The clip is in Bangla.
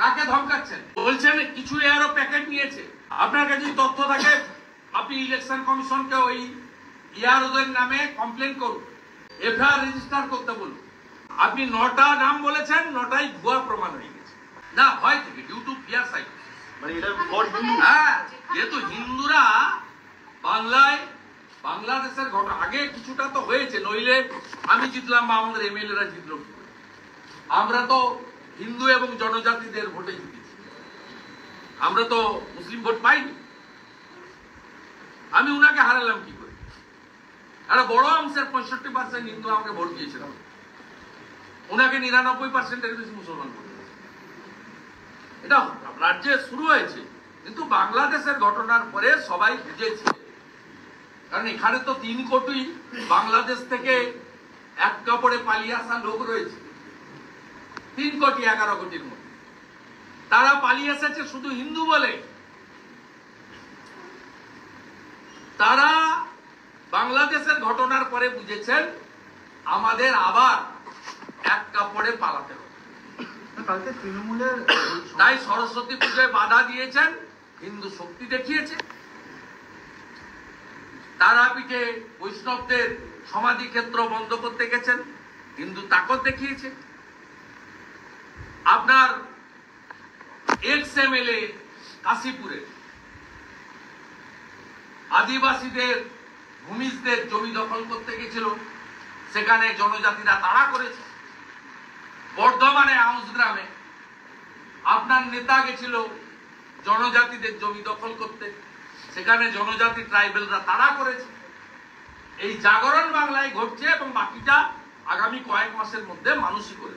কাকে ধমকাচ্ছেন? বলছেন কিছু এরও প্যাকেট নিয়েছে। আপনার কাছে তথ্য থাকে আপনি ইলেকশন কমিশনকে ওই ইয়ারদের নামে কমপ্লেন করুন, এফআইআর রেজিস্টার করতে বলুন। আপনি 9টা নাম বলেছেন, 9টাই ভুয়া প্রমাণ হয়ে গেছে। না ভয় থেকে, ডিউ টু ফিয়ার সাইকোসিস। মানে এটা ফর হিন্দু। হ্যাঁ, যেহেতু হিন্দুরা বাংলাদেশের ঘটনা আগে কিছুটা তো হয়েছে, নইলে আমি জিতলাম বা আমাদের এমএলএরা জিতল। আমরা তো হিন্দু এবং জনজাতিদের ভোটে জিতেছি, আমরা তো মুসলিম ভোট পাইনি। আমি উনাকে হারালাম কি করে? একটা বড় অংশের 65% হিন্দু আমাকে ভোট দিয়েছিল, উনাকে 99%-এর বেশি মুসলমান ভোট দিয়েছে। এটা রাজ্যে শুরু হয়েছে, কিন্তু বাংলাদেশের ঘটনার পরে সবাই বুঝেছে। কারণ এখানে তো 3 কোটি বাংলাদেশ থেকে এক কাপড়ে পালিয়ে আসা লোক রয়েছে, 3 কোটি 11 কোটির মধ্যে। তারা পালিয়ে এসেছে শুধু হিন্দু বলে। তারা বাংলাদেশের ঘটনার পরে বুঝেছেন আমাদের আবার এক কাপড়ে পালাতে হবে। কালকে তৃণমূলের তাই সরস্বতী পুজোয় বাধা দিয়েছেন, হিন্দু শক্তি দেখিয়েছে। তারাপীঠে বৈষ্ণবদের সমাধি ক্ষেত্র বন্ধ করতে গেছেন, হিন্দু তাকত দেখিয়েছে। আপনার এক্স-এমএলএ কাশীপুরে আদিবাসীদের ভূমিজদের জমি দখল করতে গেছিল, সেখানে জনজাতিরা তাড়া করেছে। বর্ধমানে আউস গ্রামে আপনার নেতা গেছিল জনজাতিদের জমি দখল করতে, সেখানে জনজাতি ট্রাইবেলরা তাড়া করেছে। এই জাগরণ বাংলায় ঘটছে এবং বাকিটা আগামী কয়েক মাসের মধ্যে মানুষই করে।